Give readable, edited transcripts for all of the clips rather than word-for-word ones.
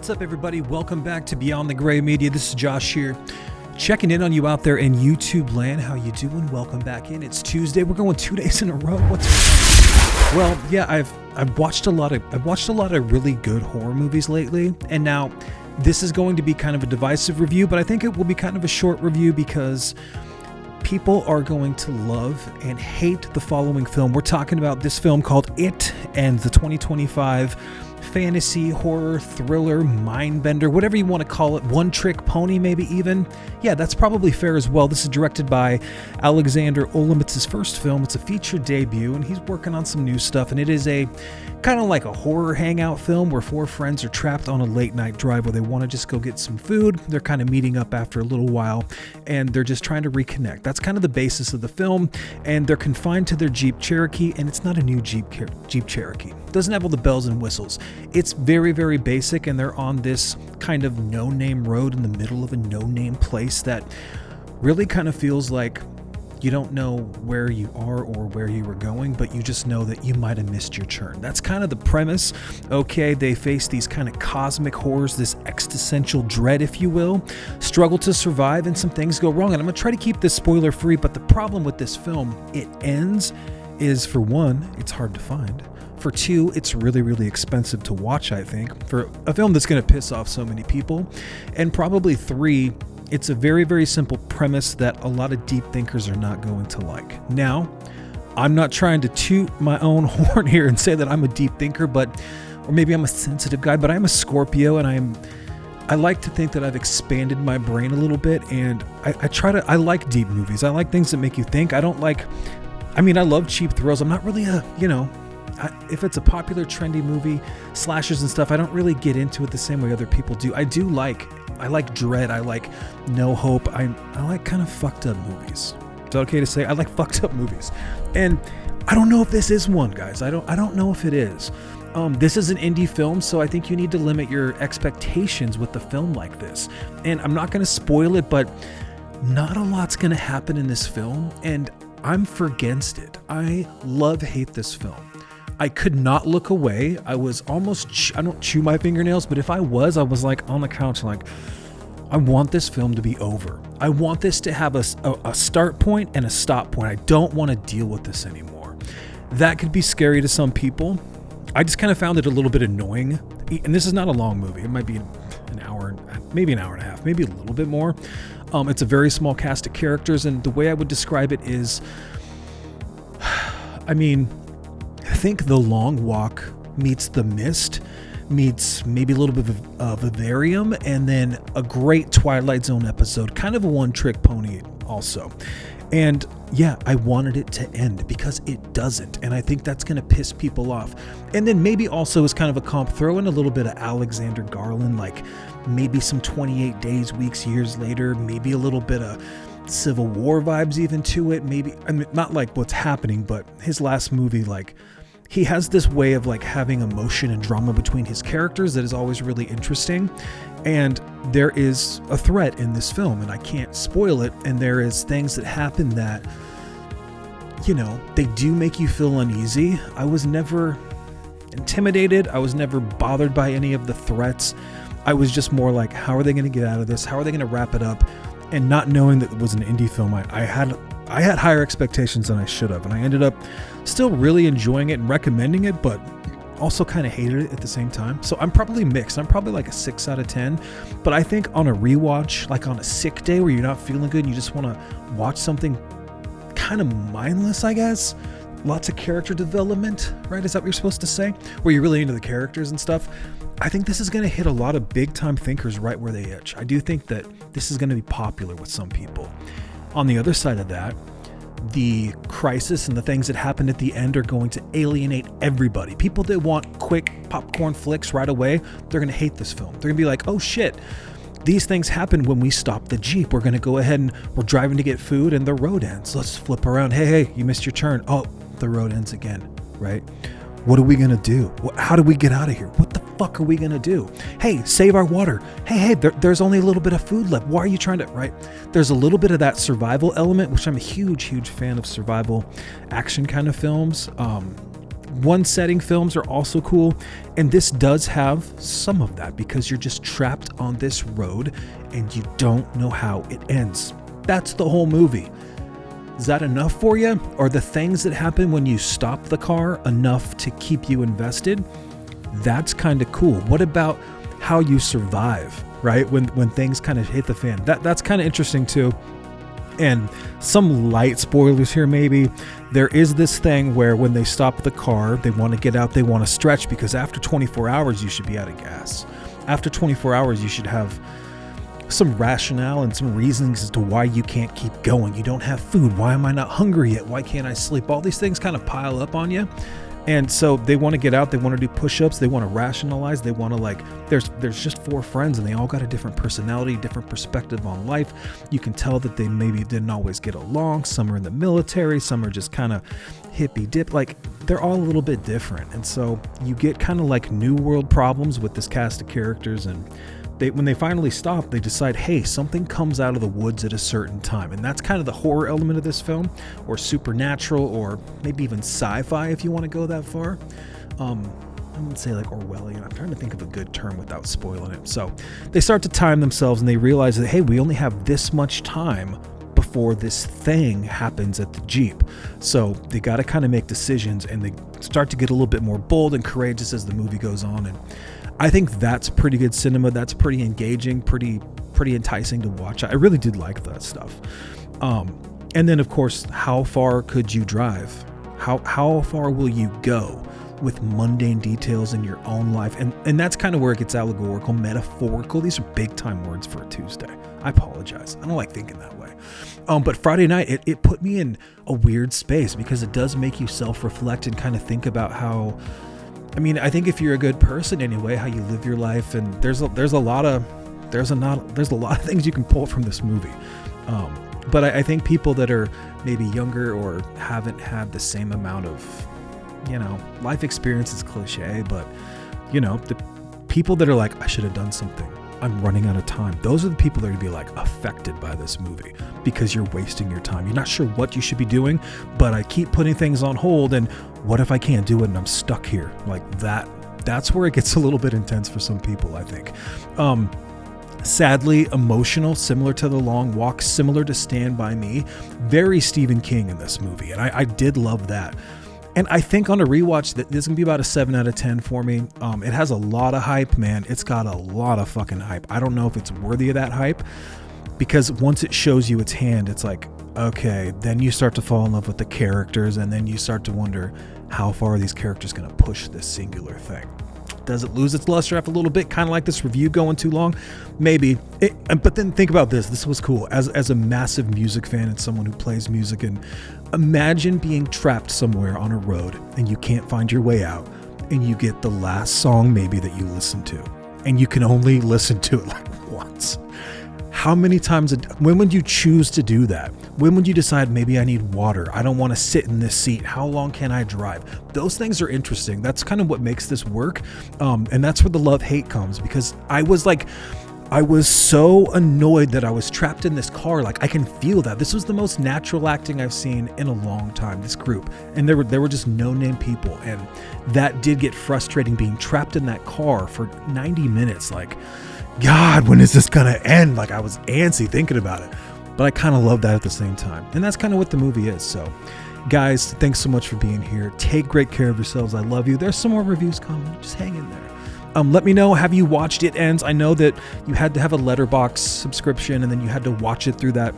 What's up, everybody? Welcome back to Beyond the Gray Media. This is Josh here, checking in on you out there in YouTube land. How you doing? Welcome back in. It's Tuesday. We're going 2 days in a row. What's going on? Well, yeah, I've watched a lot of really good horror movies lately, and now this is going to be kind of a divisive review, but I think it will be kind of a short review because people are going to love and hate the following film. We're talking about this film called It, and the 2025 fantasy, horror, thriller, mindbender, whatever you want to call it, one-trick pony maybe even. Yeah, that's probably fair as well. This is directed by Alexander Olam. It's his first film. It's a feature debut, and he's working on some new stuff, and it is a kind of like a horror hangout film where four friends are trapped on a late-night drive where they want to just go get some food. They're kind of meeting up after a little while, and they're just trying to reconnect. That's kind of the basis of the film, and they're confined to their Jeep Cherokee, and it's not a new Jeep Cherokee. It doesn't have all the bells and whistles. It's very, very basic, and they're on this kind of no-name road in the middle of a no-name place that really kind of feels like you don't know where you are or where you were going, but you just know that you might have missed your turn. That's kind of the premise. Okay, they face these kind of cosmic horrors, this existential dread, if you will, struggle to survive, and some things go wrong. And I'm going to try to keep this spoiler free, but the problem with this film, it ends, is for one, it's hard to find. For two, it's really, really expensive to watch, I think, for a film that's going to piss off so many people. And probably three, it's a very, very simple premise that a lot of deep thinkers are not going to like. Now, I'm not trying to toot my own horn here and say that I'm a deep thinker, or maybe I'm a sensitive guy, but I'm a Scorpio, and I like to think that I've expanded my brain a little bit, and I like deep movies. I like things that make you think. I love cheap thrills. I'm not really if it's a popular trendy movie, slashers and stuff, I don't really get into it the same way other people do. I like dread. I like no hope. I like kind of fucked up movies. Is that okay to say? I like fucked up movies. And I don't know if this is one, guys. I don't know if it is. This is an indie film, so I think you need to limit your expectations with the film like this. And I'm not going to spoil it, but not a lot's going to happen in this film, and I'm for against it. I hate this film. I could not look away. I was almost, I don't chew my fingernails, but if I was like on the couch, like, I want this film to be over. I want this to have a start point and a stop point. I don't want to deal with this anymore. That could be scary to some people. I just kind of found it a little bit annoying. And this is not a long movie. It might be an hour, maybe an hour and a half, maybe a little bit more. It's a very small cast of characters, and the way I would describe it is, I think The Long Walk meets The Mist, meets maybe a little bit of Vivarium, and then a great Twilight Zone episode, kind of a one-trick pony also. And yeah, I wanted it to end because it doesn't, and I think that's going to piss people off. And then maybe also as kind of a comp, throw in a little bit of Alexander Garland, like maybe some 28 Days, Weeks, Years Later, maybe a little bit of Civil War vibes even to it. Maybe, not like what's happening, but his last movie, like, he has this way of like having emotion and drama between his characters that is always really interesting. And there is a threat in this film, and I can't spoil it. And there is things that happen that, they do make you feel uneasy. I was never intimidated. I was never bothered by any of the threats. I was just more like, how are they going to get out of this? How are they going to wrap it up? And not knowing that it was an indie film, I had higher expectations than I should have, and I ended up still really enjoying it and recommending it, but also kind of hated it at the same time. So I'm probably mixed. I'm probably like a 6 out of 10, but I think on a rewatch, like on a sick day where you're not feeling good and you just want to watch something kind of mindless, I guess, lots of character development, right? Is that what you're supposed to say? Where you're really into the characters and stuff. I think this is going to hit a lot of big time thinkers right where they itch. I do think that this is going to be popular with some people. On the other side of that, the crisis and the things that happen at the end are going to alienate everybody. People that want quick popcorn flicks right away, they're going to hate this film. They're going to be like, oh shit, these things happen when we stop the Jeep. We're going to go ahead and we're driving to get food and the road ends. Let's flip around. Hey, you missed your turn. Oh, the road ends again, right? What are we going to do? How do we get out of here? What the fuck are we going to do? Hey, save our water. Hey, there's only a little bit of food left. Why are you trying to, right? There's a little bit of that survival element, which I'm a huge, huge fan of survival action kind of films. one setting films are also cool, and this does have some of that because you're just trapped on this road and you don't know how it ends. That's the whole movie. Is that enough for you? Are the things that happen when you stop the car enough to keep you invested? That's kind of cool. What about how you survive, right? When things kind of hit the fan. That's kind of interesting too. And some light spoilers here maybe. There is this thing where when they stop the car, they want to get out, they want to stretch, because after 24 hours you should be out of gas. After 24 hours you should have some rationale and some reasons as to why you can't keep going. You don't have food. Why am I not hungry yet? Why can't I sleep? All these things kind of pile up on you. And so they want to get out, they want to do push-ups, they want to rationalize, they want to there's just 4 friends and they all got a different personality, different perspective on life. You can tell that they maybe didn't always get along. Some are in the military, some are just kind of hippie dip. They're all a little bit different. And so you get kind of like new world problems with this cast of characters, and when they finally stop, they decide, hey, something comes out of the woods at a certain time. And that's kind of the horror element of this film, or supernatural, or maybe even sci-fi if you want to go that far. I wouldn't say like Orwellian. I'm trying to think of a good term without spoiling it. So they start to time themselves and they realize that, hey, we only have this much time before this thing happens at the Jeep. So they got to kind of make decisions, and they start to get a little bit more bold and courageous as the movie goes on. And I think that's pretty good cinema. That's pretty engaging, pretty enticing to watch. I really did like that stuff. And then of course, how far could you drive? How far will you go with mundane details in your own life? And that's kind of where it gets allegorical, metaphorical. These are big time words for a Tuesday. I apologize. I don't like thinking that way. But Friday night, it put me in a weird space because it does make you self-reflect and kind of think about how, I think if you're a good person anyway, how you live your life, and there's a lot of things you can pull from this movie. But I think people that are maybe younger or haven't had the same amount of, life experience is cliche, but the people that are like, I should have done something, I'm running out of time. Those are the people that are going to be affected by this movie because you're wasting your time. You're not sure what you should be doing, but I keep putting things on hold, and what if I can't do it and I'm stuck here? That's where it gets a little bit intense for some people, I think. Sadly emotional, similar to The Long Walk, similar to Stand By Me. Very Stephen King in this movie, and I did love that. And I think on a rewatch, that this is gonna be about a 7 out of 10 for me. It has a lot of hype, man. It's got a lot of fucking hype. I don't know if it's worthy of that hype, because once it shows you its hand, it's like, okay, then you start to fall in love with the characters, and then you start to wonder, how far are these characters gonna push this singular thing? Does it lose its luster after a little bit? Kind of like this review going too long? Maybe. But then think about this. This was cool. As a massive music fan and someone who plays music, and imagine being trapped somewhere on a road and you can't find your way out, and you get the last song maybe that you listen to, and you can only listen to it once. How many times, when would you choose to do that? When would you decide, maybe I need water, I don't want to sit in this seat, how long can I drive? Those things are interesting. That's kind of what makes this work. And that's where the love-hate comes, because I was so annoyed that I was trapped in this car. I can feel that. This was the most natural acting I've seen in a long time, this group. And there were just no-name people. And that did get frustrating, being trapped in that car for 90 minutes. God, when is this gonna end? I was antsy thinking about it, but I kind of love that at the same time. And that's kind of what the movie is. So guys, thanks so much for being here. Take great care of yourselves. I love you. There's some more reviews coming. Just hang in there. Let me know, have you watched It Ends? I know that you had to have a Letterboxd subscription, and then you had to watch it through that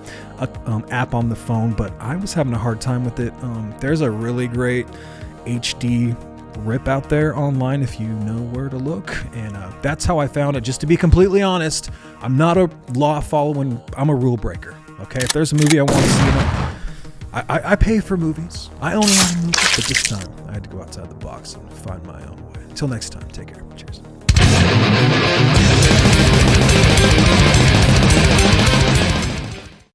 app on the phone, but I was having a hard time with it. There's a really great HD rip out there online if you know where to look, and that's how I found it. Just to be completely honest, I'm not a law following, I'm a rule breaker. Okay, if there's a movie I want to see, I pay for movies, I own a lot of movies, but this time I had to go outside the box and find my own way. Until next time, take care. Cheers.